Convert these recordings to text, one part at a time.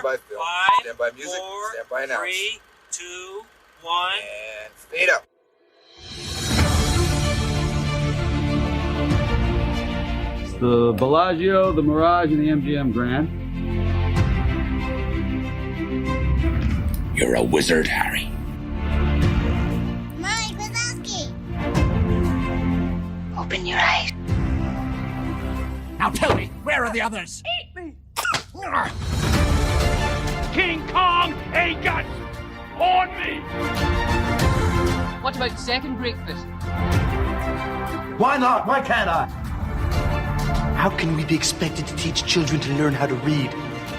by film. 5, Stand by music. 4, Stand by announce. 3, 2, 1. And fade up. It's the Bellagio, the Mirage, and the MGM Grand. You're a wizard, Harry. Mike Wazowski! Open your eyes. Now tell me, where are the others? Eat me! King Kong ain't got on me! What about second breakfast? Why not? Why can't I? How can we be expected to teach children to learn how to read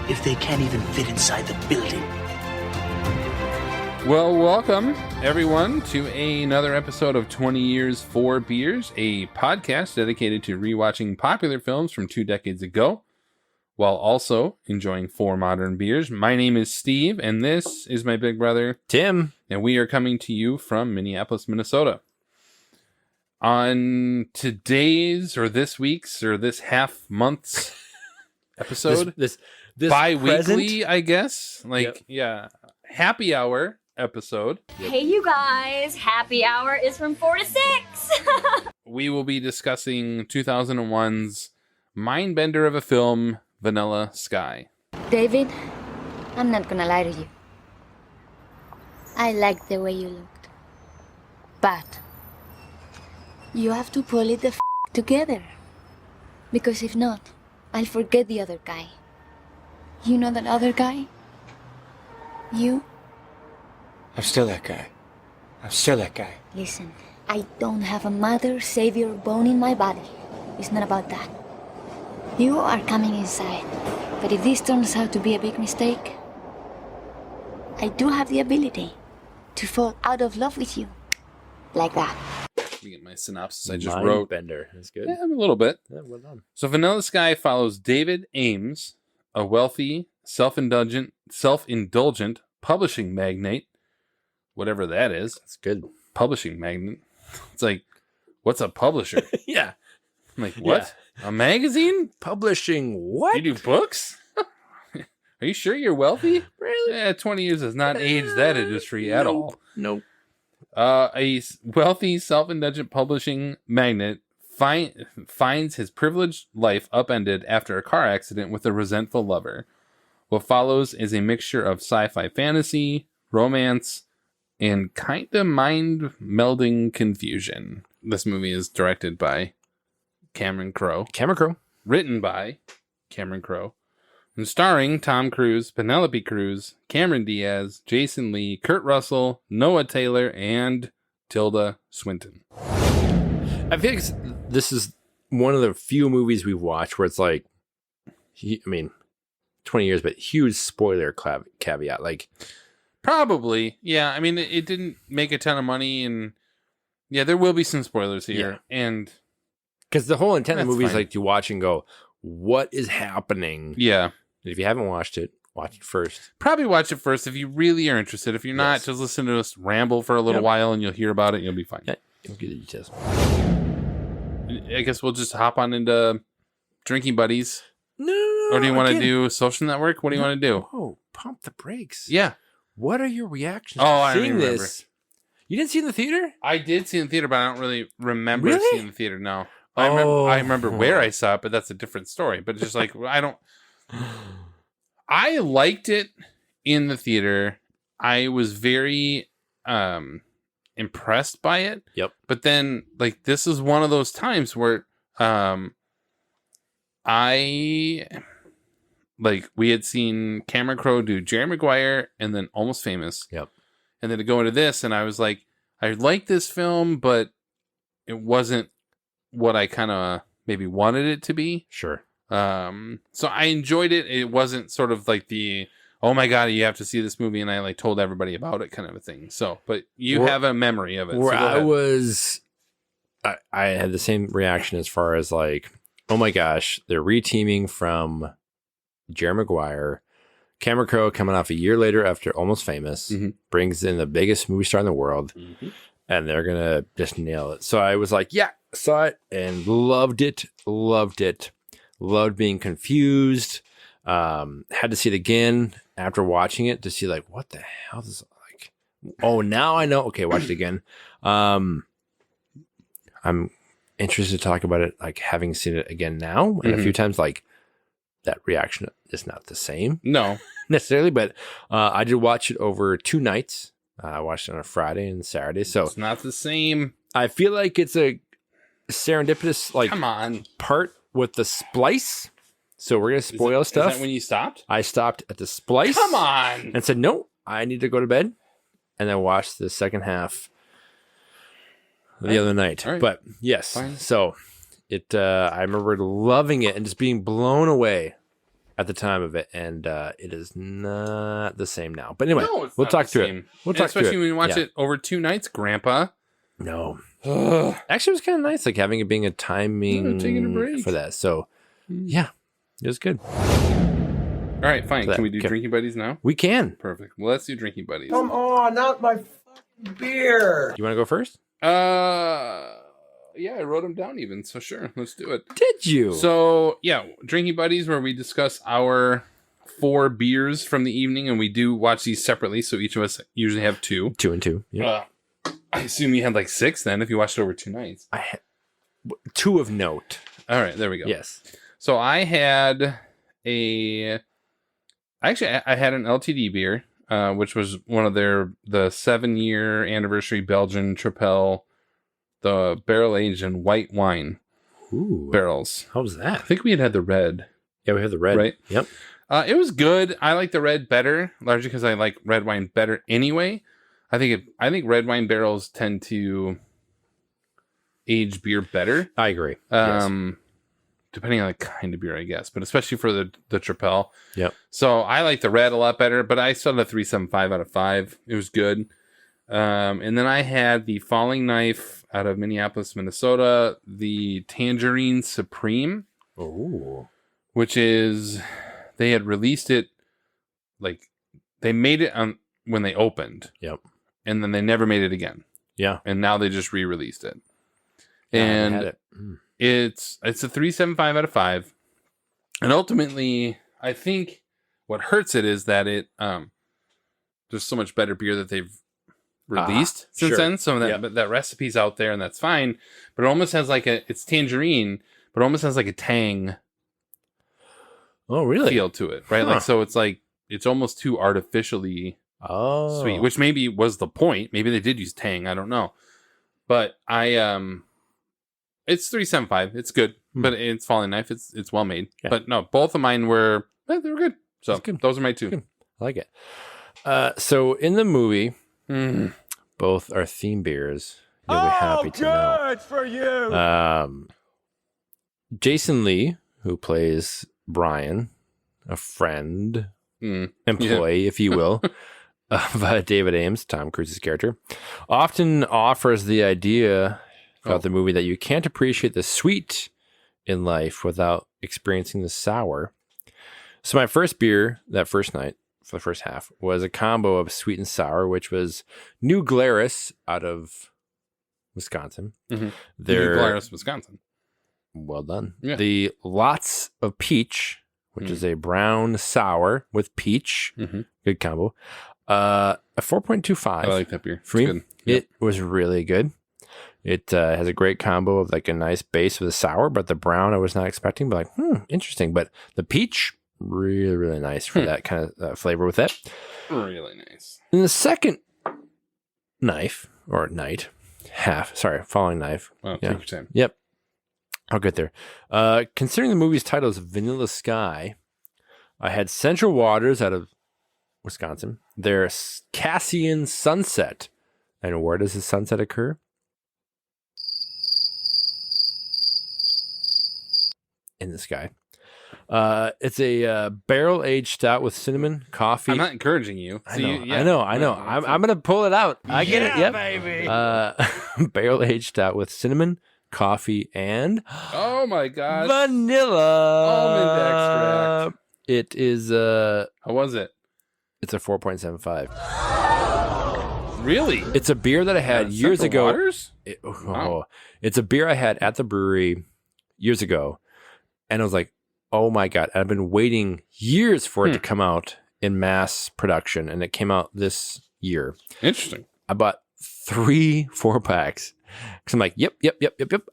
if they can't even fit inside the building? Well, welcome everyone to another episode of 20 Years, 4 Beers, a podcast dedicated to rewatching popular films from 2 decades ago, while also enjoying 4 modern beers. My name is Steve, and this is my big brother, Tim, and we are coming to you from Minneapolis, Minnesota. On today's, or this week's, or this half month's episode, this bi-weekly, I guess, Yep. yeah, happy hour episode. Hey, you guys, happy hour is from 4 to 6. We will be discussing 2001's mindbender of a film, Vanilla Sky. David, I'm not gonna lie to you. I like the way you looked. But you have to pull it the together. Because if not, I'll forget the other guy. You know that other guy? You? I'm still that guy. I'm still that guy. Listen, I don't have a mother, savior bone in my body. It's not about that. You are coming inside. But if this turns out to be a big mistake, I do have the ability to fall out of love with you. Like that. Let me get my synopsis I just wrote. Bender. That's good. Yeah, a little bit. Yeah, well done. So Vanilla Sky follows David Ames, a wealthy, self-indulgent publishing magnate, whatever that is. That's good. Publishing magnate. It's like, what's a publisher? Yeah. I'm like, what? A magazine? Publishing what? You do books? Are you sure you're wealthy? Really? Yeah, 20 years has not aged that industry at all. Nope. A wealthy, self-indulgent publishing magnate finds his privileged life upended after a car accident with a resentful lover. What follows is a mixture of sci-fi fantasy, romance, and kind of mind-melding confusion. This movie is directed by Cameron Crowe. Written by Cameron Crowe. And starring Tom Cruise, Penelope Cruz, Cameron Diaz, Jason Lee, Kurt Russell, Noah Taylor, and Tilda Swinton. I feel like this is one of the few movies we've watched where it's like, 20 years, but huge spoiler caveat. Like, probably, yeah. I mean, it didn't make a ton of money, and yeah, there will be some spoilers here, and because the whole intent of the movie is fine. like to watch and go, what is happening? Yeah. And if you haven't watched it, watch it first. Probably watch it first if you really are interested. If you're not, just listen to us ramble for a little while, and you'll hear about it, and you'll be fine. Yeah, you'll get the details. I guess we'll just hop on into Drinking Buddies. No. Or do you want to do Social Network? What do you want to do? Oh, pump the brakes. Yeah. What are your reactions I to don't seeing remember. this? You didn't see it in the theater? I did see it in the theater, but I don't really remember Really? seeing it in the theater. No. I remember where I saw it, but that's a different story. But it's just like, I liked it in the theater. I was very impressed by it. Yep. But then, like, this is one of those times where we had seen Cameron Crowe do Jerry Maguire and then Almost Famous. Yep. And then to go into this, and I was like, I like this film, but it wasn't what I kind of maybe wanted it to be. Sure. So I enjoyed it. It wasn't sort of like the, oh my God, you have to see this movie, and I like told everybody about it kind of a thing. So, but you have a memory of it. Where so I had the same reaction as far as like, oh my gosh, they're reteaming from Jerry Maguire. Cameron Crowe coming off a year later after Almost Famous, brings in the biggest movie star in the world, and they're going to just nail it. So I was like, yeah, saw it and loved it. Loved being confused. Had to see it again after watching it to see like what the hell is like. Oh, now I know. Okay, watch it again. I'm interested to talk about it, like having seen it again now and a few times. Like that reaction is not the same, No. necessarily, but I did watch it over 2 nights. I watched it on a Friday and Saturday, so It's not the same. I feel like it's a serendipitous like Come on. part with the splice. So we're gonna spoil stuff. Is that when you stopped? I stopped at the splice. Come on. And said, no, I need to go to bed. And then watched the second half the other night. All right. But yes, Fine. so it. I remember loving it and just being blown away at the time of it. And it is not the same now. But anyway, No, it's we'll not talk the through same. it. We'll And talk through it. especially when you watch Yeah. it over 2 nights, Grandpa. No. Actually, it was kind of nice, like having it being a timing taking a break. for that. So yeah, it was good. All right, fine. So Can we do okay. drinking buddies now? We can. Perfect. Well, let's do drinking buddies. Come on, not my fucking beer. You want to go first? Yeah, I wrote them down even. So sure, let's do it. Did you? So yeah, drinking buddies, where we discuss our 4 beers from the evening, and we do watch these separately. So each of us usually have 2. 2 and 2. Yeah. I assume you had like 6 then, if you watched it over 2 nights. I had 2 of note. All right, there we go. Yes. So I had I had an LTD beer, which was one of the 7-year anniversary Belgian Tripel, the barrel aged in white wine Ooh. barrels. How was I that? think we had the red. Yeah, we have the red. Right. Yep. It was good. I like the red better, largely because I like red wine better anyway. I think red wine barrels tend to age beer better. I agree. Yes. Depending on the kind of beer, I guess, but especially for the Tripel. Yep. So I like the red a lot better, but I still had a 3.75 out of 5. It was good. And then I had the Falling Knife out of Minneapolis, Minnesota, the Tangerine Supreme. Oh. Which is, they had released it, like, they made it on when they opened. Yep. And then they never made it again. Yeah. And now they just re-released it. Yeah, I And had it. it's a 3.75 out of 5. And ultimately, I think what hurts it is that it there's so much better beer that they've released since sure. then. So that that recipe's out there and that's fine. But it almost has like it's tangerine, but it almost has like a tang Oh, really? feel to it, right? Huh. Like so it's almost too artificially Oh. sweet, which maybe was the point. Maybe they did use tang, I don't know. But it's 3.75. It's good, but it's Falling Knife. It's well made. Yeah. But no, both of mine were they were good. So That's good. those are my 2. Good. I like it. So in the movie, both are theme beers. You'll be happy to know. Good for you. Jason Lee, who plays Brian, a friend, employee, if you will, of David Ames, Tom Cruise's character, often offers the idea about the movie that you can't appreciate the sweet in life without experiencing the sour. So my first beer that first night, for the first half, was a combo of sweet and sour, which was New Glarus out of Wisconsin. Their Glarus, Wisconsin. Well done. Yeah. The Lots of Peach, which is a brown sour with peach. Good combo. A 4.25. I like that beer. For It's me, good. Yep. it was really good. It has a great combo of like a nice base with a sour, but the brown I was not expecting, but like, interesting. But the peach, really, really nice for that kind of flavor with it. Really nice. And the second Falling Knife. Well, Yeah. take your time. Yep. I'll get there. Considering the movie's title is Vanilla Sky, I had Central Waters out of Wisconsin. Their Cassian Sunset. And where does the sunset occur? In the sky. It's a barrel-aged stout with cinnamon, coffee. I'm not encouraging you. I know. I'm going to pull it out. I get it. Yep. Baby. Barrel-aged stout with cinnamon, coffee, and Oh my gosh. vanilla Almond extract. It is How was it? it's a 4.75. Really? It's a beer that I had years Central ago. Waters? Oh, it's a beer I had at the brewery years ago, and I was like, "Oh my god!" I've been waiting years for it to come out, in mass production, and it came out this year. Interesting. I bought 3 4-packs because I'm like, yep.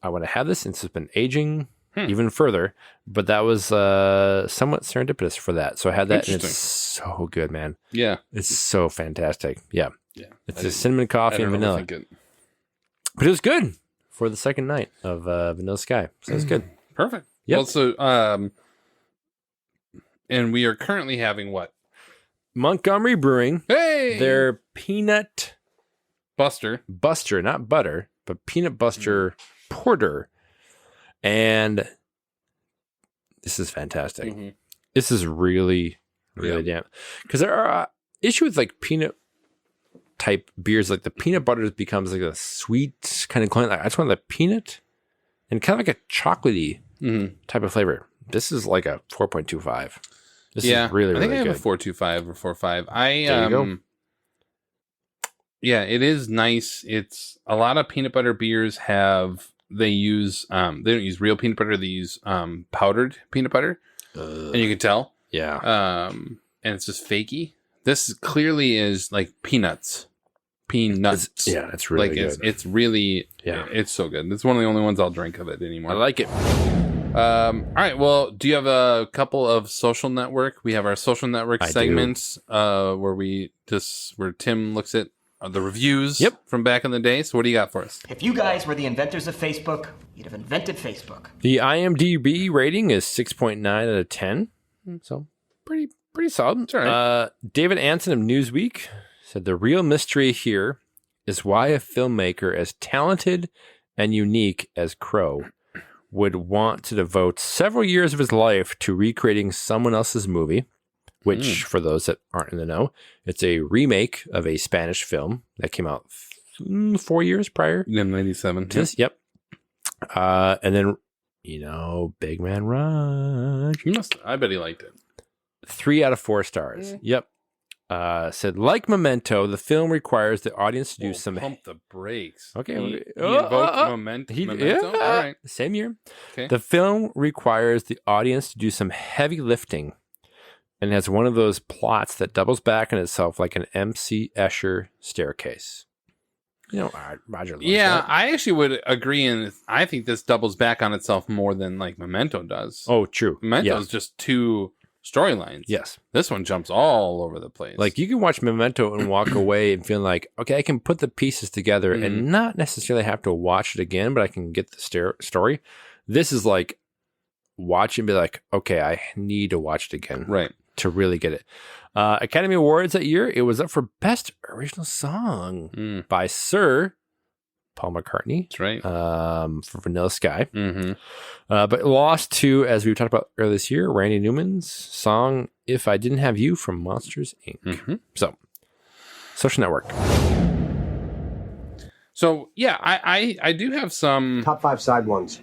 I want to have this, since it's been aging even further. But that was somewhat serendipitous for that. So I had that, and it's so good, man. Yeah. It's so fantastic. Yeah. Yeah. It's a cinnamon coffee and vanilla. But it was good for the second night of Vanilla Sky. So it's good. Perfect. Yep. Well, so, and we are currently having what? Montgomery Brewing. Hey! Their Peanut Buster, not butter, but Peanut Buster Porter. And this is fantastic. Mm-hmm. This is really damn. Because there are issue with like peanut type beers, like the peanut butter becomes like a sweet kind of clean. I just want the peanut and kind of like a chocolatey type of flavor. This is like a 4.25. This is really, I think I have good. a 4.25 or 4.5. There you go. Yeah, it is nice. It's a lot of peanut butter beers they use they don't use real peanut butter, they use powdered peanut butter. And you can tell. Yeah. And it's just fakey. This clearly is like peanuts. Peanuts. It's really like good. it's really it's so good. It's one of the only ones I'll drink of it anymore. I like it. All right. Well, do you have a couple of social network? We have our social network segments where Tim looks at the reviews from back in the day. So what do you got for us? If you guys were the inventors of Facebook, you'd have invented Facebook. The IMDb rating is 6.9 out of 10. So pretty solid. That's all right. David Anson of Newsweek said the real mystery here is why a filmmaker as talented and unique as Crow would want to devote several years of his life to recreating someone else's movie, which, for those that aren't in the know, it's a remake of a Spanish film that came out 4 years prior. In 97. Yep. And then, Big Man Rush. I bet he liked it. 3 out of 4 stars. Yep. Said, like Memento, the film requires the audience to do some... Pump the brakes. Okay. He invoked Memento? All right. Same year. Okay. The film requires the audience to do some heavy lifting and has one of those plots that doubles back on itself like an M.C. Escher staircase. Roger. Yeah, I actually would agree, and I think this doubles back on itself more than like Memento does. Oh, true. Memento's just 2 storylines. Yes. This one jumps all over the place. Like you can watch Memento and walk away and feel like, okay, I can put the pieces together and not necessarily have to watch it again, but I can get the story. This is like watch and be like, okay, I need to watch it again. Right. To really get it. Academy Awards that year, it was up for Best Original Song by Sir Paul McCartney. That's right. For Vanilla Sky. Mm-hmm. But lost to, as we talked about earlier this year, Randy Newman's song If I Didn't Have You from Monsters, Inc. Mm-hmm. So, Social Network. So, yeah, I do have some... Top 5 side ones.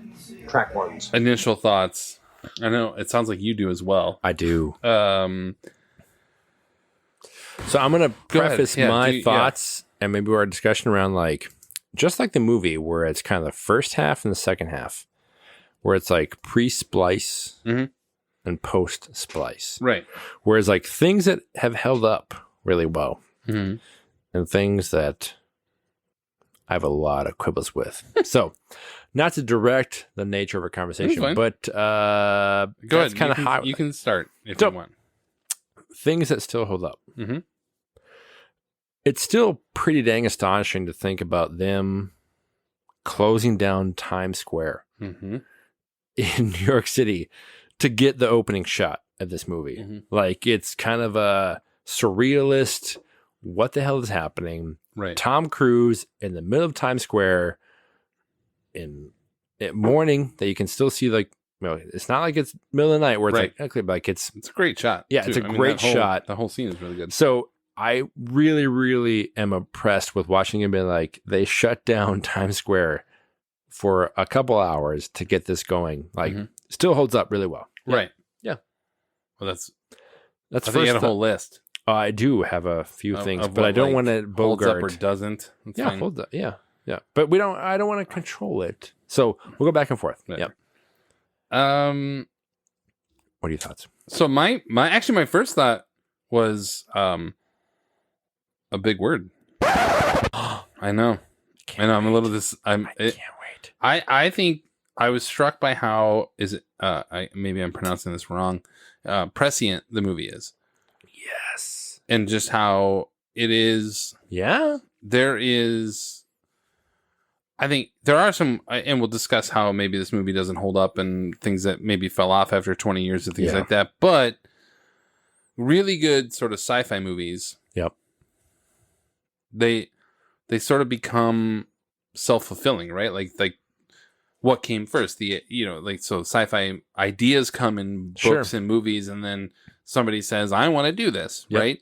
Track ones. Initial thoughts. I know it sounds like you do as well. I do. So I'm going to preface my thoughts and maybe our discussion around like, just like the movie where it's kind of the first half and the second half, where it's like pre-splice and post-splice. Right. Whereas like things that have held up really well and things that I have a lot of quibbles with. So not to direct the nature of our conversation, but go ahead. Kind of how you can start if you want. Things that still hold up. Mm-hmm. It's still pretty dang astonishing to think about them closing down Times Square in New York City to get the opening shot of this movie. Like it's kind of a surrealist. What the hell is happening? Right. Tom Cruise in the middle of Times Square at morning that you can still see like, it's not like it's middle of the night where it's like it's a great shot. Yeah, it's a great shot. The whole scene is really good. So I really, really am impressed with watching it be like they shut down Times Square for a couple hours to get this going. Like still holds up really well. Right. Yeah. Well, that's I think you had a whole list. I do have a few things, of but what, I don't like, want to bogart. Holds up or doesn't. That's yeah, fine. holds up. Yeah. Yeah. But I don't want to control it. So we'll go back and forth. Right. Yep. What are your thoughts? So my first thought was a big word. I know. I'm a little I can't wait. I think I was struck by how maybe I'm pronouncing this wrong. Prescient the movie is. Yes. And just how it is. Yeah. There is, I think there are some, and we'll discuss how maybe this movie doesn't hold up and things that maybe fell off after 20 years and things like that. But really good sort of sci-fi movies. Yep. They sort of become self-fulfilling, right? Like what came first? So sci-fi ideas come in books and movies, and then somebody says, I want to do this, right?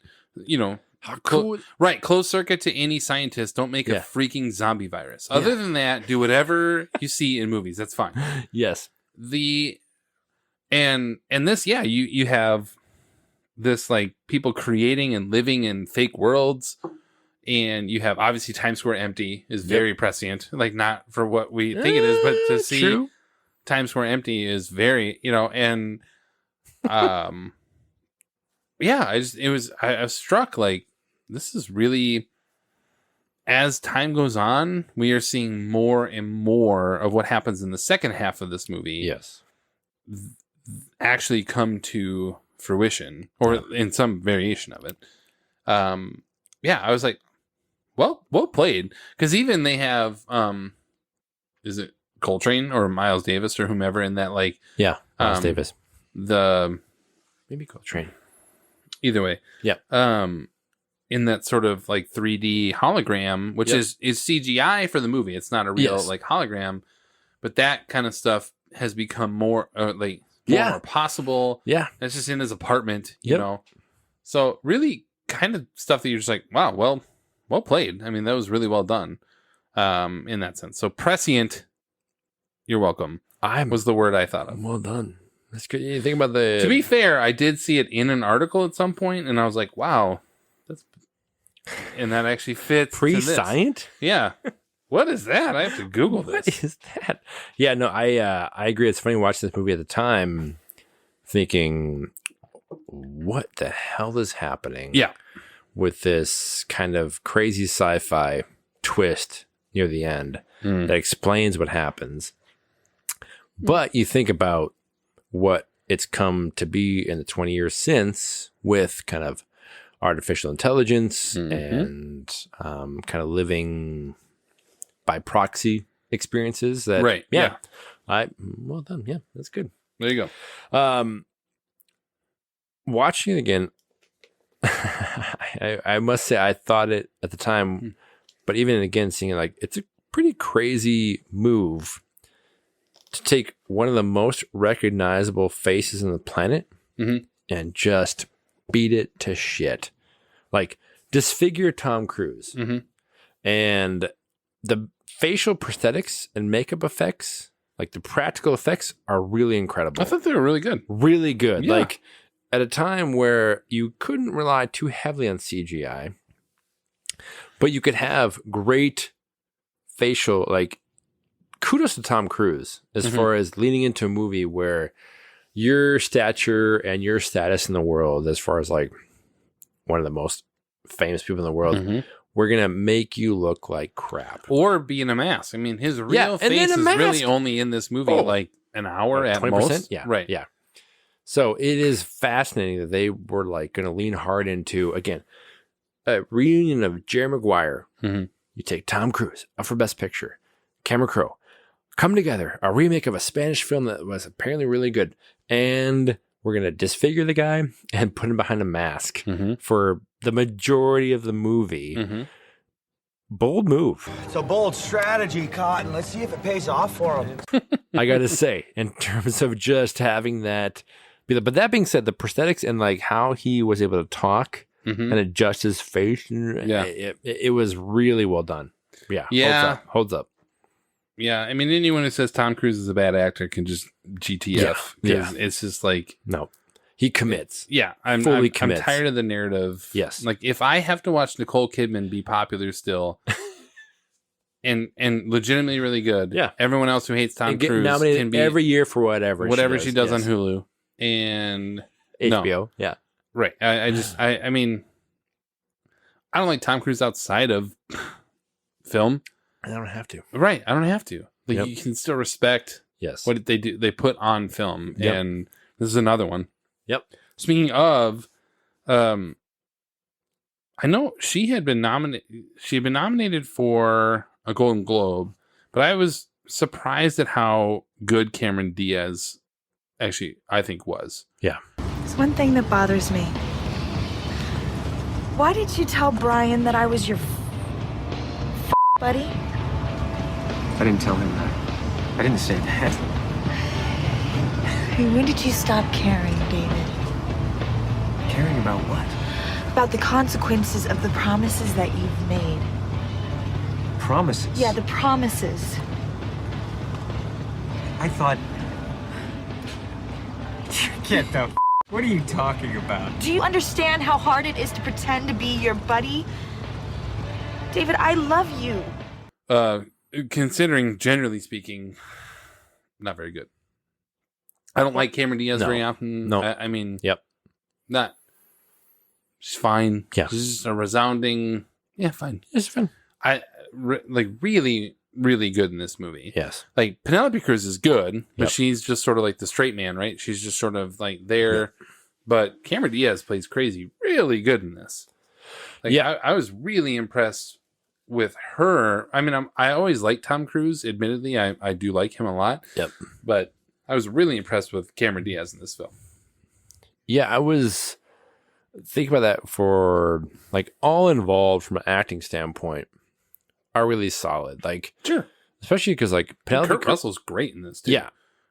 How cool. Right. Closed circuit to any scientist. Don't make a freaking zombie virus. Other than that, do whatever you see in movies. That's fine. Yes. And this, you have this like people creating and living in fake worlds. And you have obviously Times Square empty is very prescient, like not for what we think it is, but to see Times Square empty is very, and I was struck like this is really, as time goes on, we are seeing more and more of what happens in the second half of this movie. Yes, actually come to fruition, or in some variation of it. I was like, well played, because even they have is it Coltrane or Miles Davis or whomever in that, like, Miles Davis, maybe Coltrane, either way, in that sort of like 3D hologram, which is CGI for the movie. It's not a real like hologram, but that kind of stuff has become more more possible. It's just in his apartment, you know. So really kind of stuff that you're just like, wow, well played. I mean, that was really well done in that sense. So prescient, you're welcome. Was the word I thought of. Well done. That's good. You think about the... To be fair, I did see it in an article at some point, and I was like, wow. And that actually fits. Prescient? Yeah. What is that? I have to Google this. What is that? Yeah, no, I agree. It's funny watching this movie at the time, thinking, what the hell is happening? Yeah. With this kind of crazy sci-fi twist near the end that explains what happens. But you think about what it's come to be in the 20 years since, with kind of artificial intelligence and kind of living by proxy experiences. That well done. Yeah, that's good. There you go. Watching it again, I must say I thought it at the time, but even again seeing it, like, it's a pretty crazy move to take one of the most recognizable faces on the planet and just beat it to shit. Like, disfigure Tom Cruise. And the facial prosthetics and makeup effects, like the practical effects, are really incredible. I thought they were really good. Really good. Yeah. Like, at a time where you couldn't rely too heavily on CGI, but you could have great facial, like, kudos to Tom Cruise as far as leaning into a movie where your stature and your status in the world, as far as like one of the most famous people in the world, we're going to make you look like crap. Or be in a mask. I mean, his real face is really only in this movie like an hour at 20%? Most. Yeah. Right. Yeah. So it is fascinating that they were like going to lean hard into, again, a reunion of Jerry Maguire. You take Tom Cruise up for Best Picture, Cameron Crowe, come together, a remake of a Spanish film that was apparently really good, and we're going to disfigure the guy and put him behind a mask for the majority of the movie. Bold move. It's a bold strategy, Cotton. Let's see if it pays off for him. I got to say, in terms of just having that... But that being said, the prosthetics and like how he was able to talk and adjust his face, it was really well done. Yeah. Holds up. Yeah, I mean, anyone who says Tom Cruise is a bad actor can just GTF. Because it's just like... No, he commits. I'm tired of the narrative. Yes. Like, if I have to watch Nicole Kidman be popular still... And legitimately really good. Yeah. Everyone else who hates Tom Cruise nominated can be every year for whatever she does on Hulu and HBO. Yeah. Right. I mean, I don't like Tom Cruise outside of film. I don't have to. Right. I don't have to. Like, Yep. you can still respect Yes. what they do. They put on film, Yep. and this is another one. Yep. Speaking of, I know she had been nominated. She had been nominated for a Golden Globe, but I was surprised at how good Cameron Diaz actually, I think, was. Yeah. There's one thing that bothers me. Why did you tell Brian that I was your buddy? I didn't tell him that. I didn't say that. Hey, when did you stop caring, David? Caring about what? About the consequences of the promises that you've made. Promises? Yeah, the promises. I thought... Get the What are you talking about? Do you understand how hard it is to pretend to be your buddy? David, I love you. Considering, generally speaking, not very good. I don't like Cameron Diaz very often. No. I mean, Yep. Not. She's fine. Yeah. She's just a resounding. Yeah, fine. It's fun. Really, really good in this movie. Yes. Like, Penelope Cruz is good, but Yep. she's just sort of like the straight man, right? She's just sort of like there. Yep. But Cameron Diaz plays crazy, really good in this. Like, Yeah. I was really impressed with her. I mean, I always liked Tom Cruise. Admittedly, I do like him a lot. Yep. But I was really impressed with Cameron Diaz in this film. Yeah, I was thinking about that for like all involved from an acting standpoint are really solid. Like, sure, especially because like Kurt Russell's great in this too. Yeah,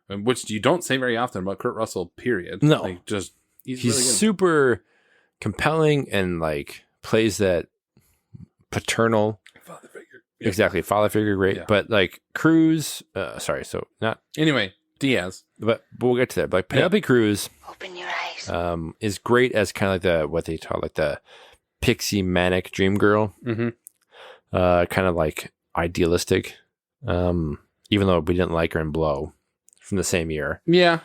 which you don't say very often about Kurt Russell. Period. No, like just he's really good. Super compelling and like plays that paternal father figure. Exactly, father figure, great. Yeah. But like Cruz, sorry, so not anyway. Diaz, but we'll get to that. But like Penelope Cruz, open your eyes. Is great as kind of like what they call like the pixie manic dream girl, mm-hmm. Kind of like idealistic. Even though we didn't like her in Blow from the same year, yeah,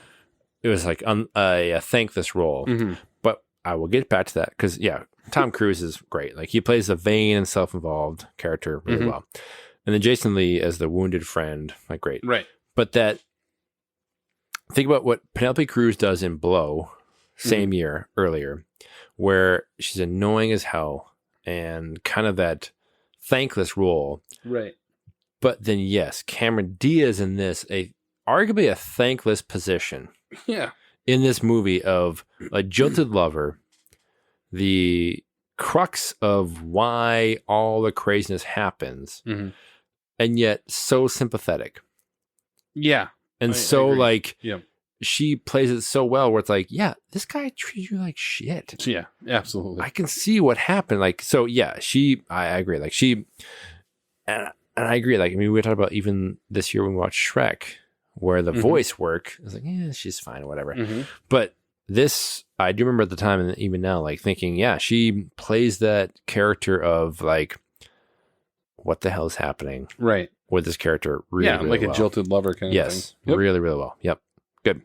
it was like a thankless role. Mm-hmm. But I will get back to that because Tom Cruise is great. Like he plays a vain and self-involved character really mm-hmm. well, and then Jason Lee as the wounded friend, like great, right? But that. Think about what Penelope Cruz does in Blow, same mm-hmm. year earlier, where she's annoying as hell and kind of that thankless role. Right. But then, yes, Cameron Diaz in this, arguably a thankless position. Yeah. In this movie of a jilted lover, the crux of why all the craziness happens, mm-hmm. and yet so sympathetic. Yeah. And I so, agree. she plays it so well where it's like, yeah, this guy treated you like shit. Yeah, absolutely. I can see what happened. Like, so yeah, I agree. Like and I agree. Like, I mean, we talked about even this year when we watched Shrek, where the mm-hmm. voice work, I was like, yeah, she's fine or whatever. Mm-hmm. But this, I do remember at the time and even now, like thinking, yeah, she plays that character of like, what the hell is happening? Right. With this character really, really like well. a jilted lover kind of thing. Yes, really, really well. Yep. Good.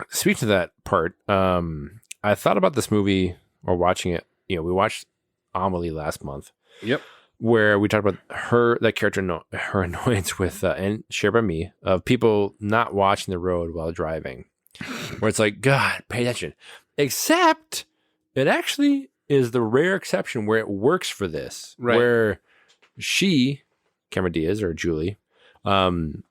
Speaking to that part, I thought about this movie or watching it. We watched Amelie last month. Yep. Where we talked about that character, her annoyance with, and shared by me, of people not watching the road while driving. Where it's like, God, pay attention. Except it actually is the rare exception where it works for this. Right. Where she, Cameron Diaz or Julie, ultimately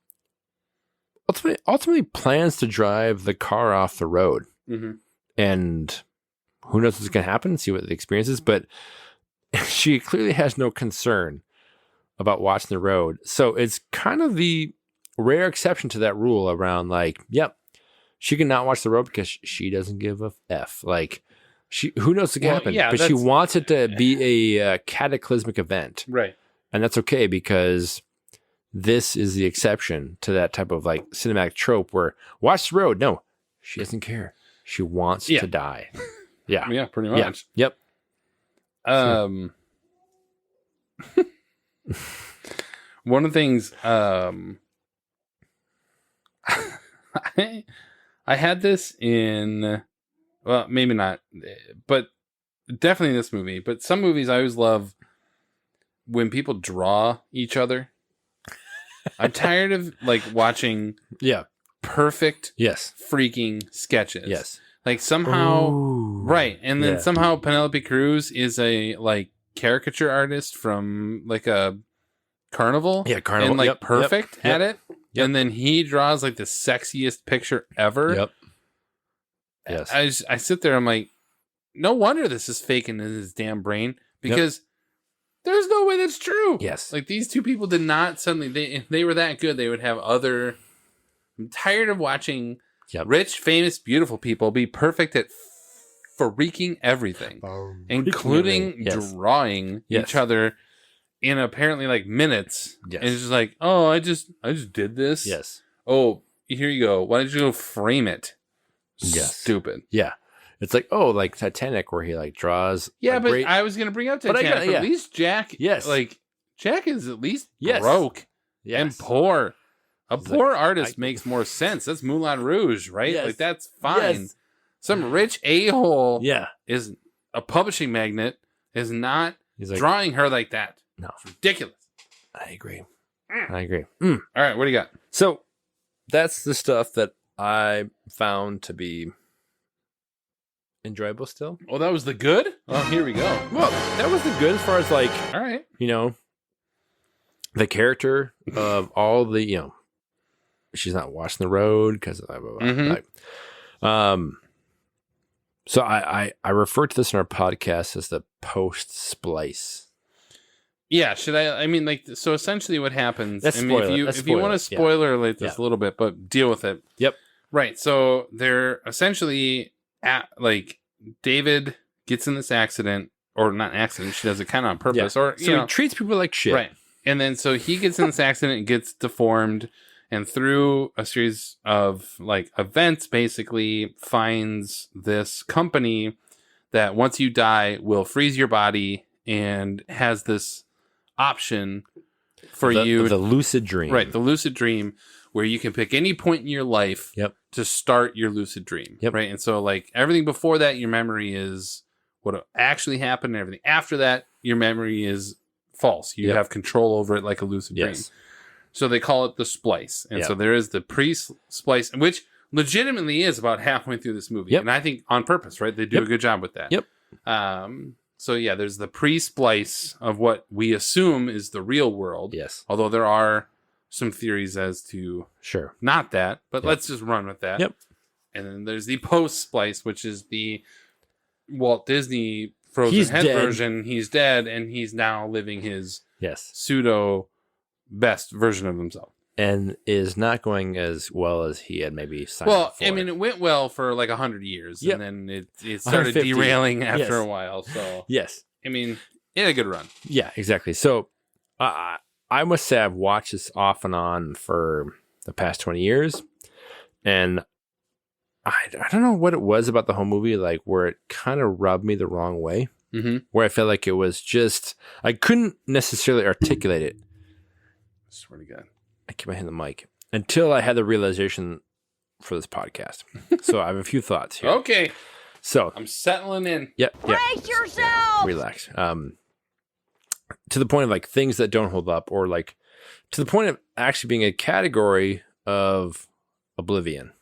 plans to drive the car off the road. Mm-hmm. And who knows what's going to happen, see what the experience is. But she clearly has no concern about watching the road. So it's kind of the rare exception to that rule around like, yep, she can not watch the road because she doesn't give a F. Like, who knows what can happen? Yeah, but she wants it to be a cataclysmic event. Right. And that's okay because this is the exception to that type of like cinematic trope where watch the road. No, she doesn't care. She wants to die. Yeah. Yeah, pretty much. Yeah. Yep. One of the things I I had this in, well, maybe not, but definitely in this movie. But some movies I always love when people draw each other. I'm tired of like watching perfect freaking sketches. Yes. Like somehow, Ooh. right. And then Yeah. somehow Penelope Cruz is a like caricature artist from like a carnival. Yeah, carnival. And like Yep, perfect yep, at it. yep. And then he draws like the sexiest picture ever. Yep. Yes. I sit there, I'm like, no wonder this is fake in his damn brain because there's no way that's true. Yes. Like these two people did not suddenly, if they were that good, they would have other. I'm tired of watching rich, famous, beautiful people be perfect at freaking everything, including Yes. drawing Yes. each other in apparently like minutes. Yes. And it's just like, oh, I just did this. Yes. Oh, here you go. Why don't you go frame it? Yes. Stupid. Yeah. It's like, oh, like Titanic where he like draws. Yeah, a but great... I was going to bring up But I Titanic. got- But yeah. at least Jack, Yes. like Jack is at least Yes. broke Yes. and poor. A He's poor like, artist makes more sense. That's Moulin Rouge, right? Yes. Like that's fine. Yes. Some rich a-hole Yeah. is a publishing magnate is not He's like, drawing her like that. No. It's ridiculous. I agree. I agree. All right, what do you got? So that's the stuff that I found to be enjoyable still. Oh, that was the good? Oh, here we go. Well, that was the good as far as like, All right. you know, the character of all the, you know, she's not watching the road because blah, blah, blah. Mhm. Like, so I refer to this in our podcast as the post splice. Yeah, should I mean like so essentially what happens Let's I mean spoil it. Let's if you spoil want to it. Yeah. spoiler alert this Yeah. a little bit, but deal with it. Yep. Right. So they're essentially at like David gets in this accident or not accident, she does it kind of on purpose or so you he know, treats people like shit. right. And then so he gets in this accident and gets deformed and through a series of like events basically finds this company that once you die will freeze your body and has this option for you the lucid dream. right, the lucid dream where you can pick any point in your life to start your lucid dream. Yep. Right. And so like everything before that, your memory is what actually happened, and everything after that, your memory is false. You have control over it like a lucid dream. So they call it the splice. And so there is the pre-splice, which legitimately is about halfway through this movie. And I think on purpose, right? They do a good job with that. So yeah, there's the pre-splice of what we assume is the real world. Yes. Although there are some theories as to not that, but let's just run with that. Yep. And then there's the post-splice, which is the Walt Disney Frozen He's Head dead. version. He's dead, and he's now living his Yes. pseudo best version of himself. And is not going as well as he had maybe signed Well, up for. I mean, it went well for like 100 years, Yep. and then it started 150. derailing after Yes. a while. So, yes. I mean, it had a good run. Yeah, exactly. So I must say I've watched this off and on for the past 20 years. And I don't know what it was about the whole movie, like where it kind of rubbed me the wrong way. Mm-hmm. Where I felt like it was just, I couldn't necessarily articulate it. Swear to God. I keep my hand on the mic until I had the realization for this podcast. So I have a few thoughts here. Okay. So I'm settling in. Yep. Brace yourself! Relax. To the point of like things that don't hold up, or like to the point of actually being a category of oblivion.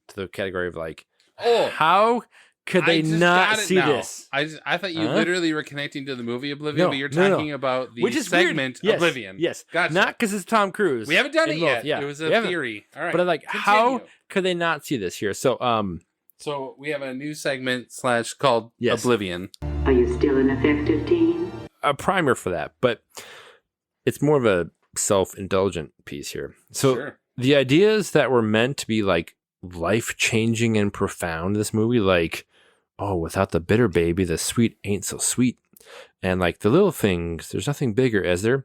To the category of like, how could they I just not got it see now. this? I thought you Huh? literally were connecting to the movie Oblivion, No, but you're no, no. talking about the Which is weird. segment Yes, Oblivion. Yes. Gotcha. Not because it's Tom Cruise. We haven't done it involved. yet. Yeah. It was We a haven't. theory. All right. But I'm like, how Continue. could they not see this here? So, So we have a new segment / called Yes. Oblivion. Are you still an effective teen? a primer for that, but it's more of a self-indulgent piece here. So Sure. the ideas that were meant to be like life-changing and profound, this movie, like, oh, without the bitter baby, the sweet ain't so sweet. And like the little things, there's nothing bigger, as there.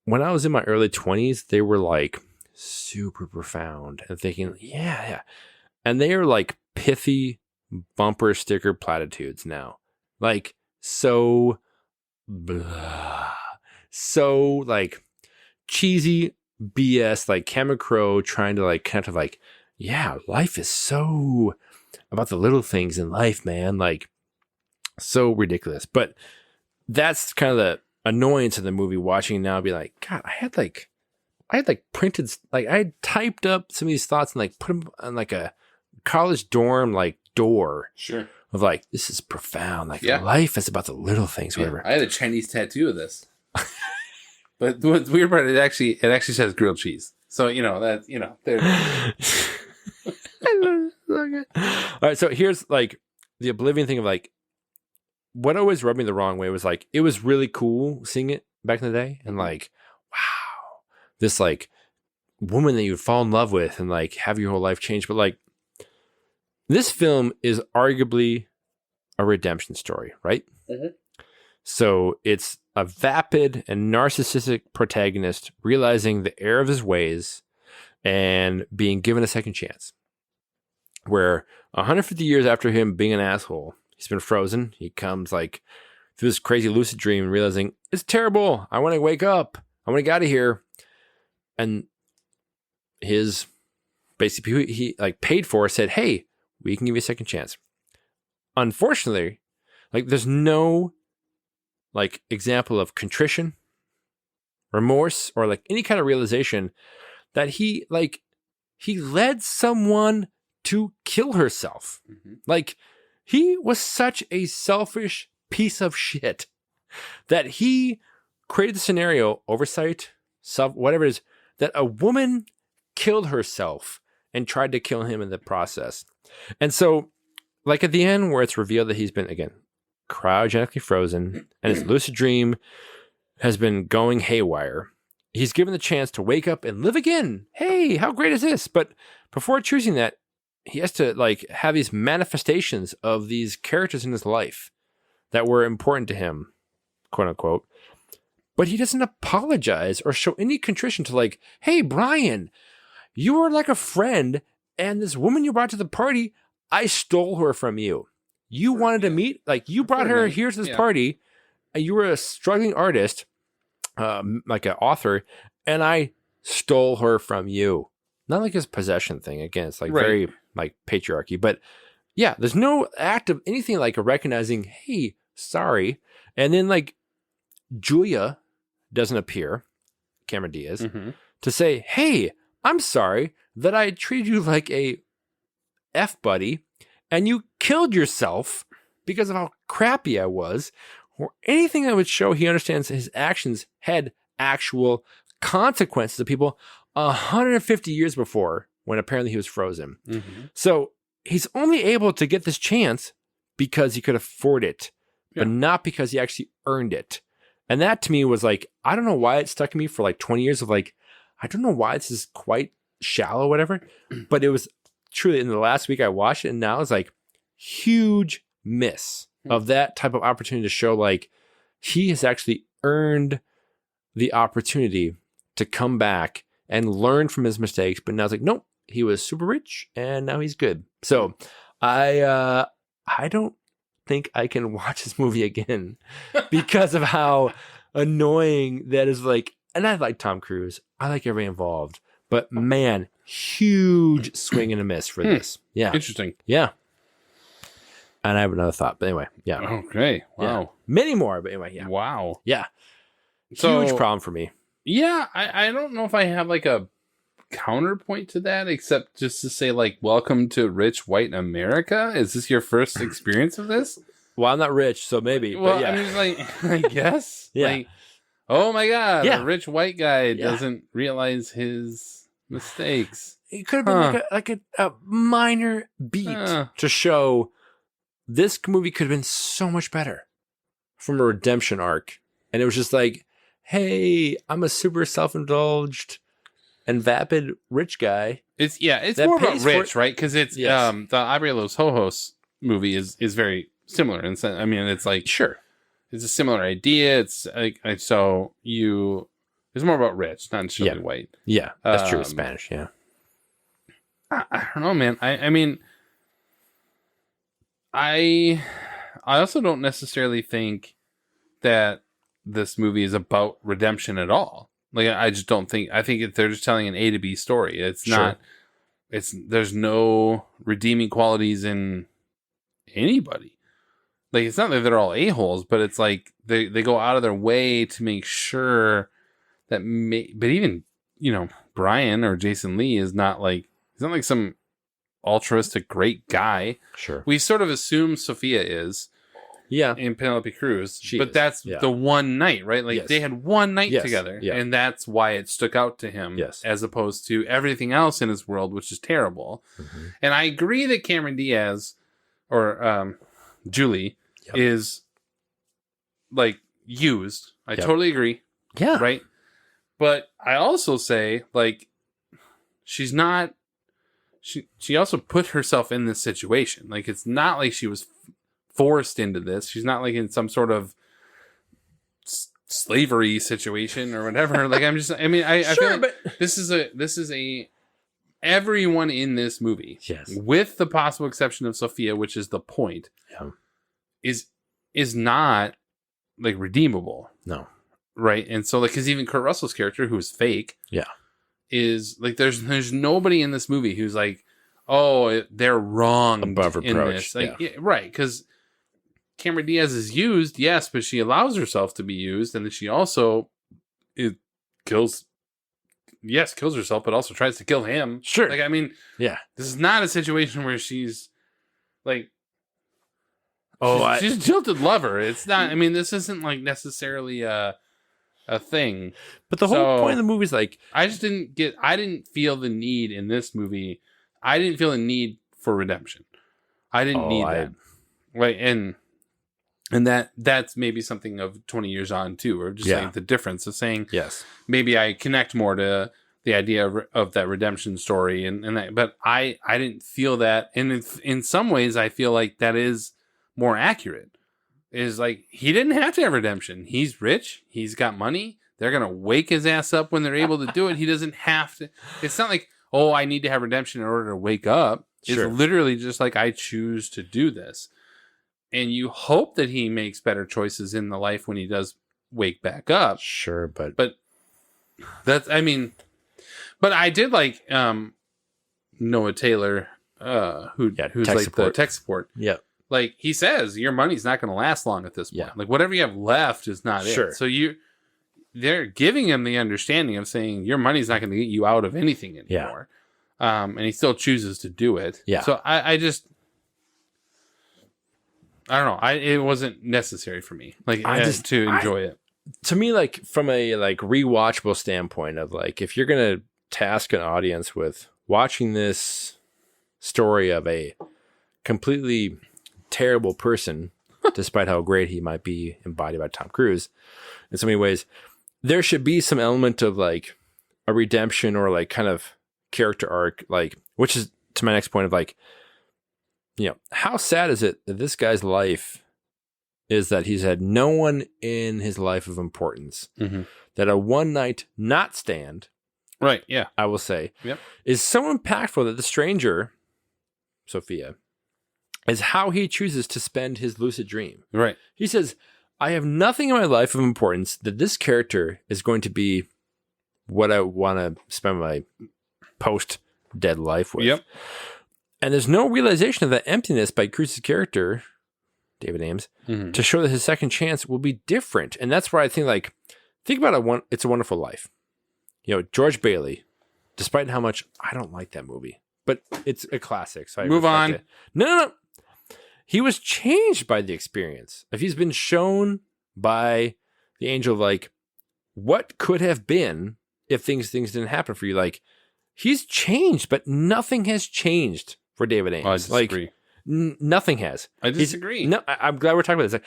When I was in my early 20s, they were like super profound and thinking, yeah. And they are like pithy bumper sticker platitudes now. Like so blah, so like cheesy BS, like Cameron Crowe trying to like kind of like, yeah, life is so about the little things in life, man. Like, so ridiculous. But that's kind of the annoyance of the movie, watching now, be like, God, I had printed, like I had typed up some of these thoughts and like put them on like a college dorm like door. Sure. Of like, this is profound. Like life is about the little things, whatever. I had a Chinese tattoo of this. But what's weird about it actually says grilled cheese. So, there. I love it. So good. All right, so here's like the Oblivion thing of like, what always rubbed me the wrong way was like, it was really cool seeing it back in the day, and like, wow, this like woman that you would fall in love with and like have your whole life change. But like, this film is arguably a redemption story, right? Mm-hmm. So it's a vapid and narcissistic protagonist realizing the error of his ways and being given a second chance. Where 150 years after him being an asshole, he's been frozen. He comes like through this crazy lucid dream, realizing it's terrible. I want to wake up. I want to get out of here. And his basically he like paid for said, hey, we can give you a second chance. Unfortunately, like there's no like example of contrition, remorse, or like any kind of realization that he led someone to kill herself. Mm-hmm. Like he was such a selfish piece of shit that he created the scenario, oversight, whatever it is, that a woman killed herself and tried to kill him in the process. And so, like at the end where it's revealed that he's been, again, cryogenically frozen and his lucid dream has been going haywire, he's given the chance to wake up and live again. Hey, how great is this? But before choosing that, he has to like have these manifestations of these characters in his life that were important to him, quote unquote. But he doesn't apologize or show any contrition to like, hey, Brian, you were like a friend, and this woman you brought to the party, I stole her from you. You wanted to meet, like you brought her here to this party, and you were a struggling artist, like an author, and I stole her from you. Not like his possession thing. Again, it's like very like patriarchy, but yeah, there's no act of anything like a recognizing, hey, sorry. And then like Julia doesn't appear, Cameron Diaz, to say, hey, I'm sorry that I treated you like a F buddy and you killed yourself because of how crappy I was, or anything that would show he understands his actions had actual consequences to people 150 years before, when apparently he was frozen. Mm-hmm. So he's only able to get this chance because he could afford it, but not because he actually earned it. And that to me was like, I don't know why it stuck in me for like 20 years of like, I don't know why this is quite shallow, whatever, but it was truly in the last week I watched it, and now it's like huge miss of that type of opportunity to show like he has actually earned the opportunity to come back and learn from his mistakes. But now it's like, nope, he was super rich and now he's good. So I don't think I can watch this movie again because of how annoying that is. Like, and I like Tom Cruise. I like everybody involved, but man, huge swing and a miss for this. Yeah. Interesting. Yeah. And I have another thought, but anyway, yeah. Okay. Wow. Yeah. Many more, but anyway, yeah. Wow. Yeah. So, huge problem for me. Yeah. I don't know if I have like a counterpoint to that, except just to say like, welcome to rich white America. Is this your first experience of this? Well, I'm not rich, so maybe. Well, but yeah. I mean, like, I guess. Yeah. Like, oh my God, Yeah. a rich white guy doesn't realize his mistakes. It could have been like a minor beat to show this movie could have been so much better from a redemption arc. And it was just like, hey, I'm a super self-indulged and vapid rich guy. It's more about rich, right? Because it's the Abre Los Ojos movie is very similar. And I mean, it's like, sure, it's a similar idea. It's like, it's more about rich, not necessarily white. Yeah, that's true. Spanish, yeah. I don't know, man. I mean, I also don't necessarily think that this movie is about redemption at all. Like, I just don't think. I think they're just telling an A to B story. It's not there's no redeeming qualities in anybody. Like, it's not that they're all a-holes, but it's like they go out of their way to make sure that but even, you know, Brian or Jason Lee is not like, he's not like some altruistic great guy. Sure. We sort of assume Sophia is. Yeah. In Penelope Cruz. But is. that's the one night, right? Like, they had one night together. Yeah. And that's why it stuck out to him. Yes. As opposed to everything else in his world, which is terrible. Mm-hmm. And I agree that Cameron Diaz or Julie is like used. I totally agree. Yeah. Right. But I also say, like, she's not. She also put herself in this situation. Like, it's not like she was forced into this. She's not like in some sort of slavery situation or whatever. Like, I feel like this is a everyone in this movie, with the possible exception of Sophia, which is the point, is not like redeemable. No. Right. And so, like, because even Kurt Russell's character, who's fake, is like, there's nobody in this movie who's like, oh, they're wrong above reproach. Like, right. Because Cameron Diaz is used, yes, but she allows herself to be used, and then she also kills herself, but also tries to kill him. Sure. Like, I mean, this is not a situation where she's like, she's a jilted lover. It's not. I mean, this isn't like necessarily a thing. But the whole point of the movie is like, I didn't feel the need in this movie. I didn't feel a need for redemption. I didn't need that. Right. And that's maybe something of 20 years on too, or just like the difference of saying, maybe I connect more to the idea of that redemption story and that, but I didn't feel that. And in some ways I feel like that is more accurate. Is like, he didn't have to have redemption. He's rich. He's got money. They're going to wake his ass up when they're able to do it. He doesn't have to. It's not like, oh, I need to have redemption in order to wake up. It's literally just like, I choose to do this. And you hope that he makes better choices in the life when he does wake back up. Sure, but that's, I mean, but I did like Noah Taylor, who's like support. the tech support. Yeah. Like, he says, your money's not going to last long at this point. Yeah. Like, whatever you have left is not it. So they're giving him the understanding of saying your money's not going to get you out of anything anymore. Yeah. And he still chooses to do it. Yeah. So I don't know. It wasn't necessary for me, like, to enjoy it. To me, like, from a like rewatchable standpoint of like, if you're gonna task an audience with watching this story of a completely terrible person, despite how great he might be embodied by Tom Cruise, in so many ways, there should be some element of like a redemption or like kind of character arc, like, which is to my next point of like, you know, how sad is it that this guy's life is that he's had no one in his life of importance, that a one night not stand, right? Yeah, I will say, is so impactful that the stranger, Sophia, is how he chooses to spend his lucid dream. Right. He says, I have nothing in my life of importance that this character is going to be what I want to spend my post-dead life with. Yep. And there's no realization of that emptiness by Cruz's character, David Ames, to show that his second chance will be different. And that's where I think, like, think about It's a Wonderful Life. You know, George Bailey, despite how much I don't like that movie, but it's a classic. So I move on. It. No. He was changed by the experience. If he's been shown by the angel, like, what could have been if things didn't happen for you, like, he's changed, but nothing has changed for David Ames. I disagree. Like, nothing has. I disagree. I'm glad we're talking about this. Like,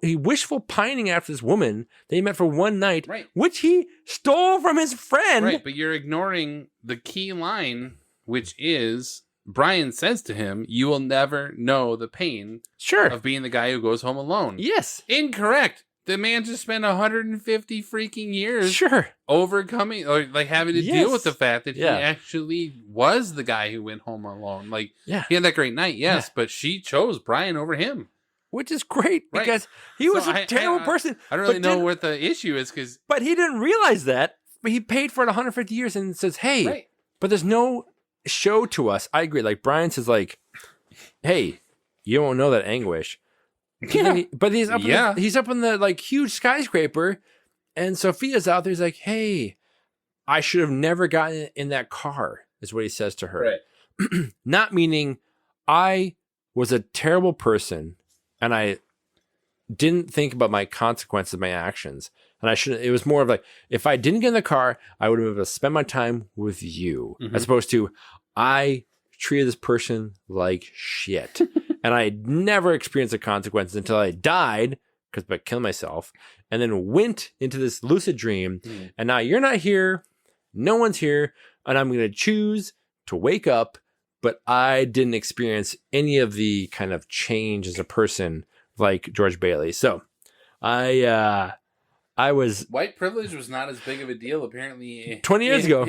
he wishful pining after this woman that he met for one night, right, which he stole from his friend. Right, but you're ignoring the key line, which is Brian says to him, "You will never know the pain of being the guy who goes home alone." Yes, incorrect. The man just spent 150 freaking years overcoming or like having to deal with the fact that he actually was the guy who went home alone. Like, he had that great night, but she chose Brian over him. Which is great because he was a terrible person. I don't really know what the issue is but he didn't realize that. But he paid for it 150 years and says, hey, but there's no show to us. I agree. Like Brian says, like, hey, you won't know that anguish. Yeah. But he's up. He's up in the like huge skyscraper, and Sophia's out there. He's like, hey, I should have never gotten in that car. Is what he says to her. Right. Not meaning I was a terrible person, and I didn't think about my consequences of my actions. And I should. It was more of like, if I didn't get in the car, I would have been able to spend my time with you, as opposed to I treated this person like shit, and I never experienced the consequences until I died because I killed myself, and then went into this lucid dream. And now you're not here, no one's here, and I'm going to choose to wake up, but I didn't experience any of the kind of change as a person like George Bailey. So I was white privilege was not as big of a deal apparently 20 years ago.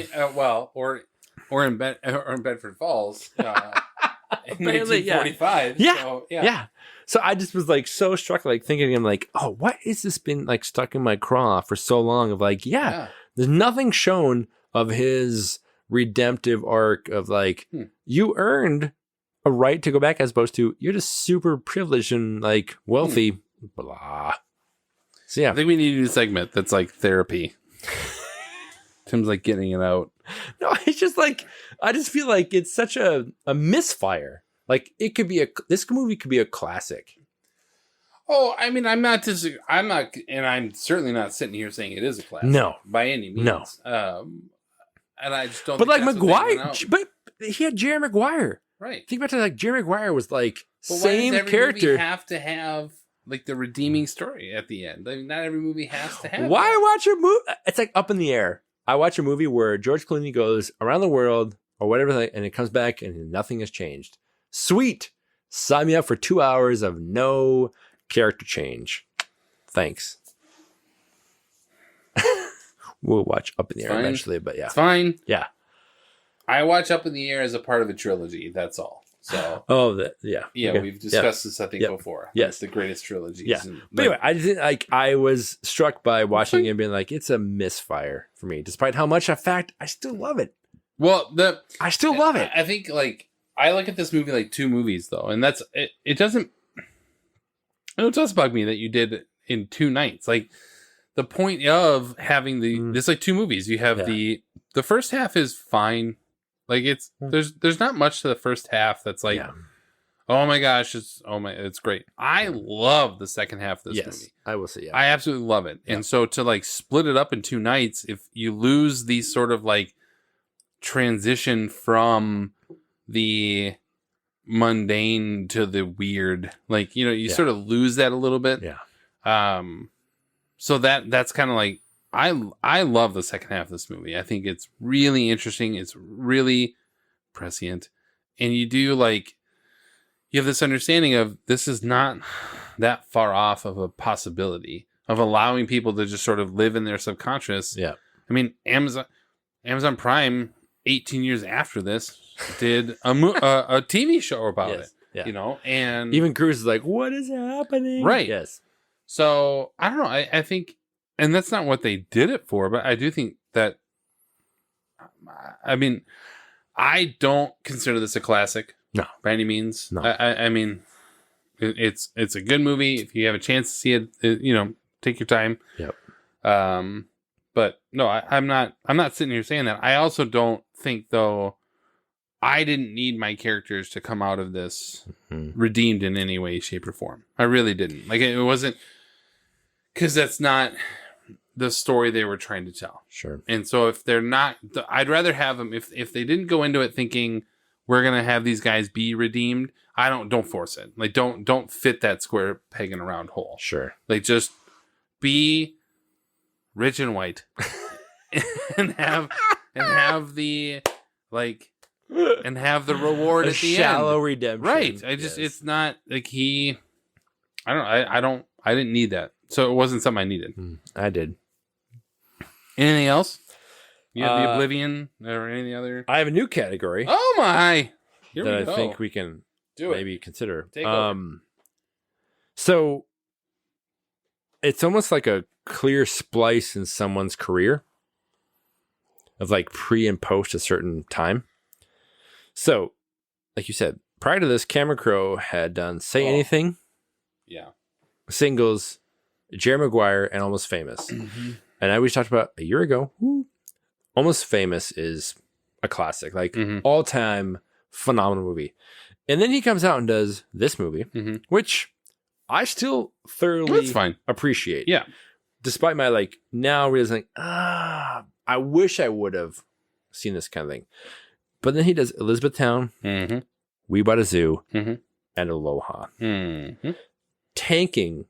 Or in Bedford Falls in Apparently, 1945. Yeah. So, yeah. So I just was like so struck, like thinking, I'm like, oh, what has this been like stuck in my craw for so long? Of like, there's nothing shown of his redemptive arc of like, you earned a right to go back, as opposed to you're just super privileged and like wealthy, blah. So yeah, I think we need to do a segment that's like therapy. Tim's like getting it out. No, it's just like, I just feel like it's such a misfire. Like it could be this movie could be a classic. Oh, I mean, I'm not, and I'm certainly not sitting here saying it is a classic. No, by any means. No. And I just don't. But think like that's what they Maguire, went out. but he had Jerry Maguire. Right. Think about it. Like Jerry Maguire was like But same why does every character. movie have to have like the redeeming story at the end? I mean, not every movie has to have. Why that. watch a movie? It's like up in the air. I watch a movie where George Clooney goes around the world or whatever, and it comes back and nothing has changed. Sweet. Sign me up for 2 hours of no character change. Thanks. We'll watch Up in the Air Fine. eventually, but yeah. It's fine. Yeah. I watch Up in the Air as a part of a trilogy. That's all. So. Yeah. Yeah, Okay. we've discussed this, I think, before. Yes. Like the greatest trilogies. Yeah. And, But anyway, I didn't like. I was struck by watching it and being like, it's a misfire for me, despite how much, in fact, I still love it. Well, I still love it. I think like I look at this movie like two movies though, and that's it. It doesn't. It does bug me that you did in 2 nights. Like the point of having there's like 2 movies. You have the first half is fine. Like it's there's not much to the first half that's like, oh my gosh, it's great. I love the second half of this movie. I will say, I absolutely love it. And so to like split it up in 2 nights, if you lose these sort of like transition from the mundane to the weird, like, you know, you sort of lose that a little bit. So that's kind of like, I love the second half of this movie. I think it's really interesting. It's really prescient. And you do like, you have this understanding of this is not that far off of a possibility of allowing people to just sort of live in their subconscious. Yeah. I mean, Amazon Prime, 18 years after this, did a TV show about it. Yeah. You know, and even Cruise is like, what is happening? Right. Yes. So I don't know. I think, and that's not what they did it for, but I do think that, I mean, I don't consider this a classic. No. By any means. No. I mean, it's a good movie. If you have a chance to see it, you know, take your time. Yep. But no, I'm not sitting here saying that. I also don't think, though, I didn't need my characters to come out of this redeemed in any way, shape, or form. I really didn't. Like, it wasn't, because that's not the story they were trying to tell. Sure. And so if they're not, I'd rather have them, if they didn't go into it thinking we're going to have these guys be redeemed, don't force it. Like, don't fit that square peg in a round hole. Sure. Like, just be rich and white and have the, like, and have the reward a at the end. Shallow redemption. Right. It's not like I didn't need that. So it wasn't something I needed. I did. Anything else? You have the Oblivion or any other? I have a new category. Oh my! Here that we go. I think we can maybe consider. Take over. So it's almost like a clear splice in someone's career of like pre and post a certain time. So, like you said, prior to this, Cameron Crowe had done Say Anything, Yeah. Singles, Jerry Maguire, and Almost Famous. And I we talked about a year ago. Almost Famous is a classic, like all time phenomenal movie. And then he comes out and does this movie, which I still thoroughly appreciate. Yeah. Despite my like now realizing, I wish I would have seen this kind of thing. But then he does Elizabethtown, We Bought a Zoo, and Aloha. Tanking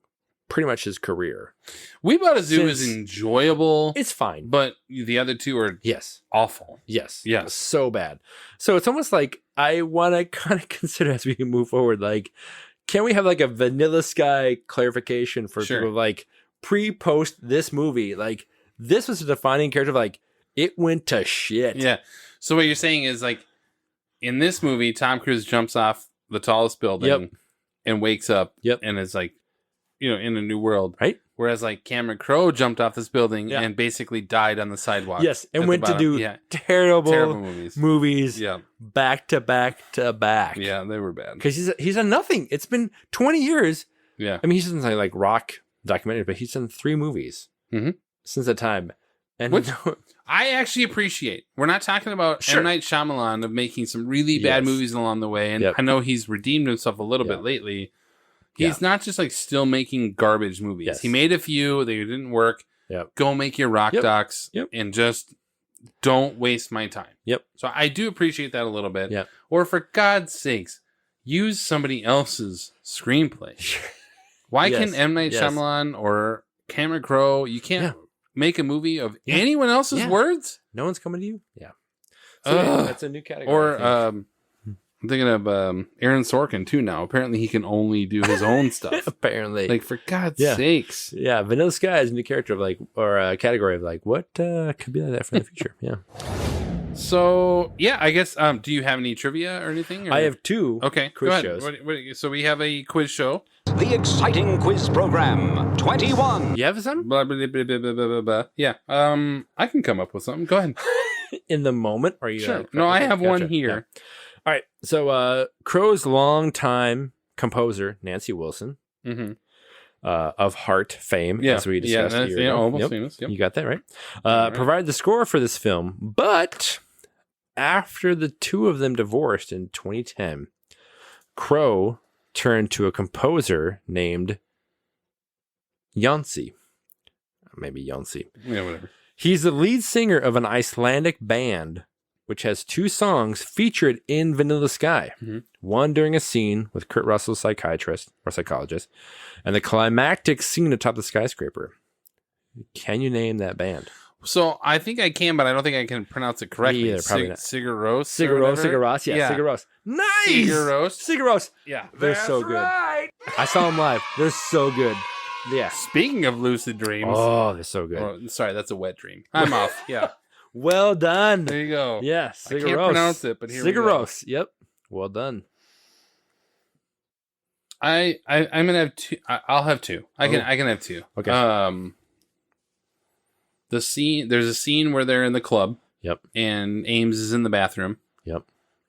pretty much his career. We Bought a Zoo is enjoyable. It's fine. But the other two are awful. Yes. Yes. So bad. So it's almost like I want to kind of consider as we move forward, like, can we have like a Vanilla Sky clarification for people like pre-post this movie? Like, this was a defining character. Like, it went to shit. Yeah. So what you're saying is like, in this movie, Tom Cruise jumps off the tallest building and wakes up and is like, you know, in a new world. Right. Whereas like Cameron Crowe jumped off this building and basically died on the sidewalk. Yes. And went to do terrible movies. Yeah. Back to back to back. Yeah, they were bad. Because he's done nothing. It's been 20 years. Yeah. I mean, he's done like rock documentaries, but he's done 3 movies since that time. And which I actually appreciate. We're not talking about M. Night Shyamalan of making some really bad movies along the way. And I know he's redeemed himself a little bit lately. He's not just like still making garbage movies. Yes. He made a few that didn't work. Go make your rock docs and just don't waste my time. So I do appreciate that a little bit. Or for God's sakes, use somebody else's screenplay. Why can M. Night Shyamalan or Cameron Crowe, you can't make a movie of anyone else's words? No one's coming to you? Yeah. So that's a new category. Or I'm thinking of Aaron Sorkin too now. Apparently he can only do his own stuff. Apparently. Like, for God's sakes. Yeah, Vanilla Sky is a new character of like, or a category of like, what could be like that for the future? Yeah. So, yeah, I guess, do you have any trivia or anything? Or? I have 2 quiz shows. So we have a quiz show. The exciting quiz program, 21. You have some? Blah, blah, blah, blah, blah, blah, blah. Yeah. I can come up with something. Go ahead. In the moment? Or you? Sure. No, I have one here. Yeah. All right. So Crowe's longtime composer, Nancy Wilson, of Heart fame, as we discussed a year ago. Almost Famous. Yep. You got that right. Provided the score for this film, but after the 2 of them divorced in 2010, Crowe turned to a composer named Jónsi. Maybe Jónsi. Yeah, whatever. He's the lead singer of an Icelandic band which has 2 songs featured in Vanilla Sky. One during a scene with Kurt Russell's psychiatrist or psychologist, and the climactic scene atop the skyscraper. Can you name that band? So I think I can, but I don't think I can pronounce it correctly. Me either, probably not. Sigur Rós. Sigur Rós, yeah. Sigur Rós. Nice! Sigur Rós. Yeah. They're so good. Right. I saw them live. They're so good. Yeah. Speaking of lucid dreams. Oh, they're so good. Oh, sorry, that's a wet dream. I'm off. Yeah. Well done. There you go. Yeah, Sigur Rós. I can't pronounce it, but here we go. Sigur Rós. Yep. Well done. I'm gonna have 2. I'll have 2. I can have 2. Okay. The scene. There's a scene where they're in the club. Yep. And Ames is in the bathroom. Yep.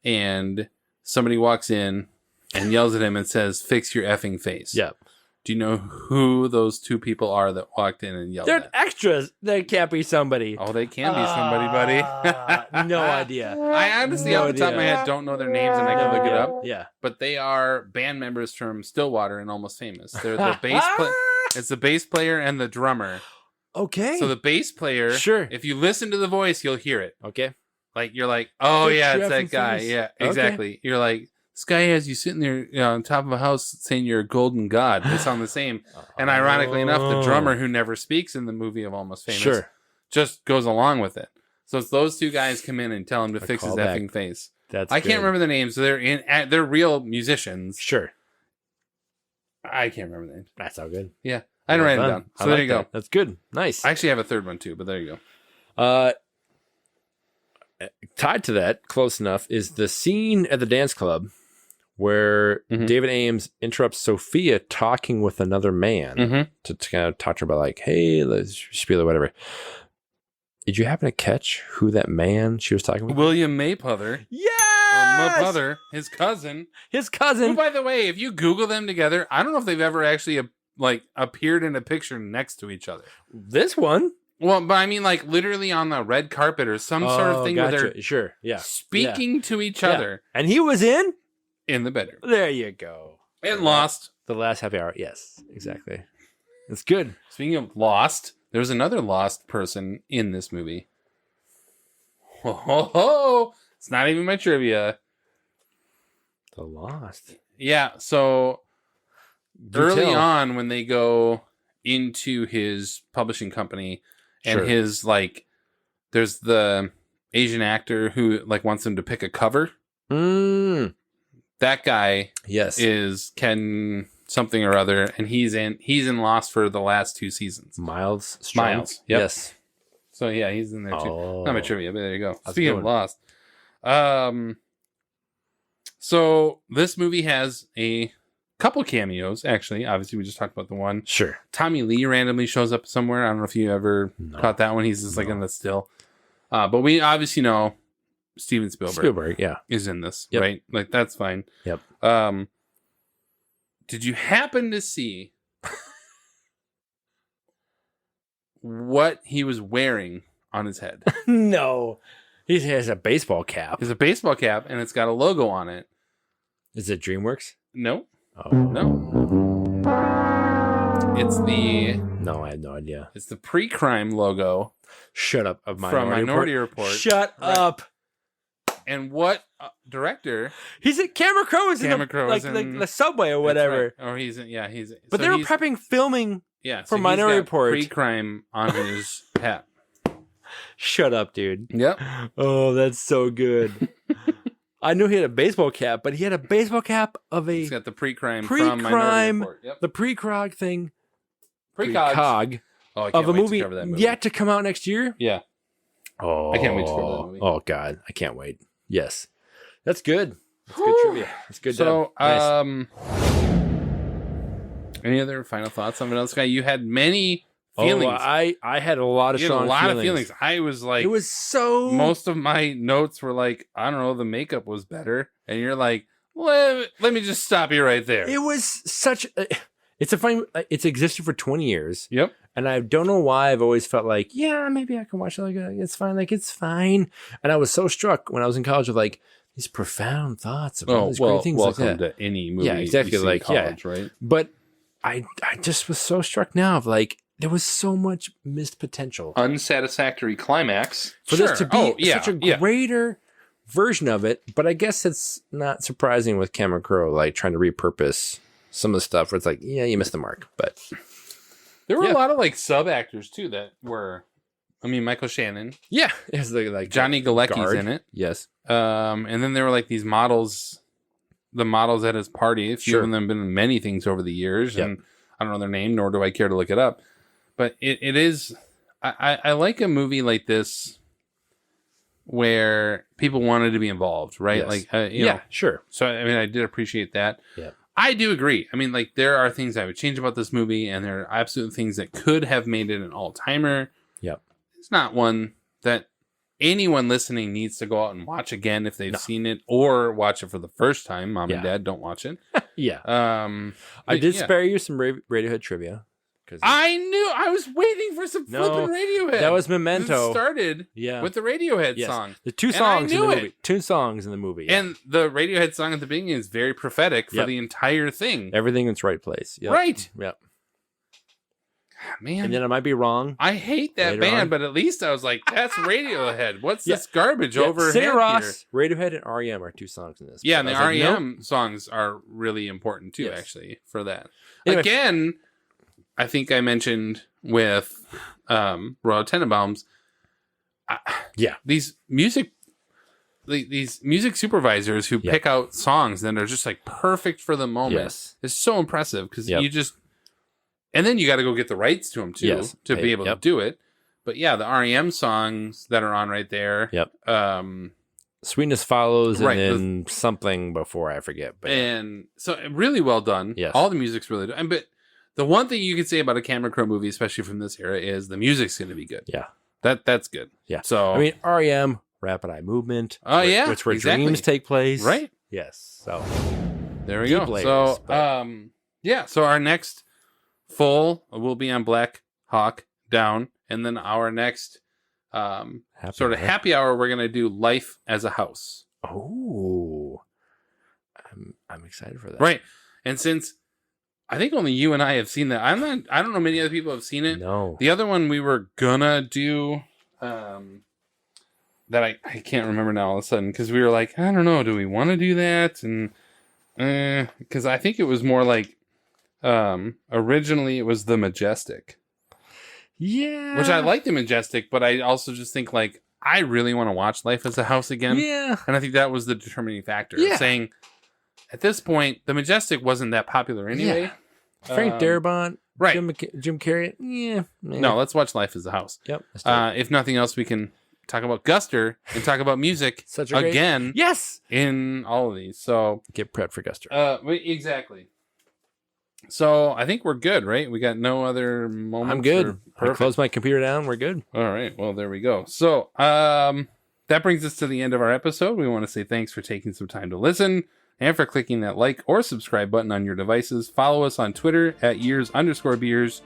And somebody walks in and yells at him and says, "Fix your effing face." Yep. Do you know who those 2 people are that walked in and yelled? They're extras. They can't be somebody. Oh, they can be somebody, buddy. No idea. I honestly, off the top of my head, don't know their names, and I can look it up. Yeah. But they are band members from Stillwater and Almost Famous. They're the bass player. It's the bass player and the drummer. Okay. So the bass player, if you listen to the voice, you'll hear it. Okay. Like, you're like, oh, yeah, it's that guy. Yeah, exactly. Okay. You're like, this guy has you sitting there on top of a house saying you're a golden god. They sound the same. And ironically enough, the drummer who never speaks in the movie of Almost Famous just goes along with it. So it's those 2 guys come in and tell him to fix his effing face. I can't remember their names. They're real musicians. Sure. I can't remember the names. That's all good. Yeah. I didn't write it down. So there you go. That's good. Nice. I actually have a 3rd one too, but there you go. Tied to that, close enough, is the scene at the dance club where David Ames interrupts Sophia talking with another man to kind of talk to her about like, hey, let's spiel or whatever. Did you happen to catch who that man she was talking with? William Mapother. Yeah! brother, his cousin. His cousin. Who, by the way, if you Google them together, I don't know if they've ever actually appeared in a picture next to each other. This one? Well, but I mean, like literally on the red carpet or some sort of thing where they're speaking to each other. And he was in the bedroom. There you go. And Lost. The last happy hour. Yes, exactly. It's good. Speaking of Lost, there's another Lost person in this movie. Oh, it's not even my trivia. The Lost. Yeah, so early on when they go into his publishing company and his there's the Asian actor who wants him to pick a cover. That guy is Ken something or other, and he's in Lost for the last 2 seasons. Miles Strong? Miles. Yep. Yes. So yeah, he's in there too. Oh. Not my trivia, but there you go. That's Speaking of Lost. So this movie has a couple cameos, actually. Obviously, we just talked about the one. Sure. Tommy Lee randomly shows up somewhere. I don't know if you ever caught that one. He's just in the still. But we obviously know Steven Spielberg is in this, right? That's fine. Yep. Did you happen to see what he was wearing on his head? No. He has a baseball cap. It's a baseball cap, and it's got a logo on it. Is it DreamWorks? No. Oh. No. It's the... No, I have no idea. It's the pre-crime logo. Shut up. Of from Minority Report. Shut up. And what director? He's at Cameron Crowe is Cameron Crowe is in the subway or whatever. Right. Or he's in, he's. But they were prepping filming for Minority Report. Pre-crime on his hat. Shut up, dude. Yep. Oh, that's so good. I knew he had a baseball cap, but he had a baseball cap of a... He's got the pre-crime from Minority Report. Yep. The pre-crog thing. Pre-cog. Oh, I can't of a wait movie, to cover that movie yet to come out next year? Yeah. Oh, I can't wait to cover that movie. Oh, God. I can't wait. Yes. That's good. That's good trivia. That's good. So, nice. Any other final thoughts on Vanilla Sky? You had many feelings. I had a lot of strong feelings. I was like, it was so... Most of my notes were like, I don't know, the makeup was better. And you're like, let me just stop you right there. It was such... It's a funny... It's existed for 20 years. Yep. And I don't know why I've always felt like, yeah, maybe I can watch it. It's fine. It's fine. And I was so struck when I was in college with these profound thoughts about these great things like that. Welcome to any movie. Yeah, exactly. You see in college, right? But I just was so struck now of there was so much missed potential. Unsatisfactory climax. For this to be such a greater version of it. But I guess it's not surprising with Cameron Crowe, trying to repurpose some of the stuff where it's like, yeah, you missed the mark. But there were a lot of sub actors too that were, Michael Shannon. Yeah. It's Johnny Galecki's guard. in it. Yes. And then there were these models, the models at his party. A few of them have been in many things over the years. Yep. And I don't know their name, nor do I care to look it up. But it is, I like a movie like this where people wanted to be involved, right? Yes. You know. Sure. So, I did appreciate that. Yeah. I do agree. There are things I would change about this movie, and there are absolute things that could have made it an all-timer. Yep. It's not one that anyone listening needs to go out and watch again if they've seen it, or watch it for the first time. Mom and Dad, don't watch it. Yeah. I did spare you some Radiohead trivia. I knew I was waiting for some flipping Radiohead. That was Memento. It started with the Radiohead song. The two songs in the movie. Two songs in the movie. Yeah. And the Radiohead song at the beginning is very prophetic for the entire thing. Everything in its right place. Yep. Right. Yep. Man. And then I might be wrong. I hate that band, but at least I was like, that's Radiohead. What's this garbage over Sigur here? Rós, Radiohead, and R.E.M. are two songs in this. Yeah, and the R.E.M. songs are really important too, actually, for that. Anyway. Again, I think I mentioned with Royal Tenenbaums, these music supervisors who pick out songs that are just perfect for the moment. Yes. It's so impressive because you just, and then you got to go get the rights to them too to be able to do it. But yeah, the REM songs that are on right there. Yep. Sweetness Follows, right, and then something before, I forget. But and so really well done. Yes. All the music's really done. But the one thing you can say about a Cameron Crowe movie, especially from this era, is the music's going to be good. Yeah. That's good. Yeah. So REM rapid eye movement. Oh, yeah, which where exactly. dreams take place. Right. Yes. So there we deep go. layers, So but- yeah. So our next full will be on Black Hawk Down, and then our next sort of happy hour, we're gonna do Life as a House. Oh, I'm excited for that. Right. And since I think only you and I have seen that, I don't know many other people have seen it. No. The other one we were gonna do that I can't remember now all of a sudden, because we were like, I don't know, do we want to do that? And because I think it was more like originally it was The Majestic. Yeah. Which I like The Majestic, but I also just think like I really want to watch Life as a House again. Yeah. And I think that was the determining factor. Yeah. Saying at this point, The Majestic wasn't that popular anyway. Yeah. Frank Darabont, right? Jim Carrey. Yeah. No, let's watch Life as a House. Yep. If nothing else, we can talk about Guster and talk about music Such a great- again. Yes. In all of these. So get prepped for Guster. Exactly. So I think we're good, right? We got no other moments. I'm good. I close my computer down. We're good. All right. Well, there we go. So that brings us to the end of our episode. We want to say thanks for taking some time to listen and for clicking that like or subscribe button on your devices. Follow us on Twitter at years_beers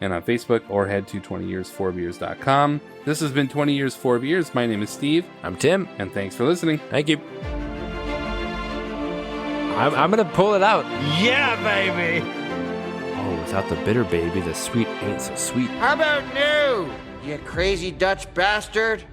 and on Facebook, or head to 20years4beers.com. This has been 20 Years 4 Beers. My name is Steve. I'm Tim. And thanks for listening. Thank you. I'm going to pull it out. Yeah, baby. Oh, without the bitter baby, the sweet ain't so sweet. How about new, you crazy Dutch bastard?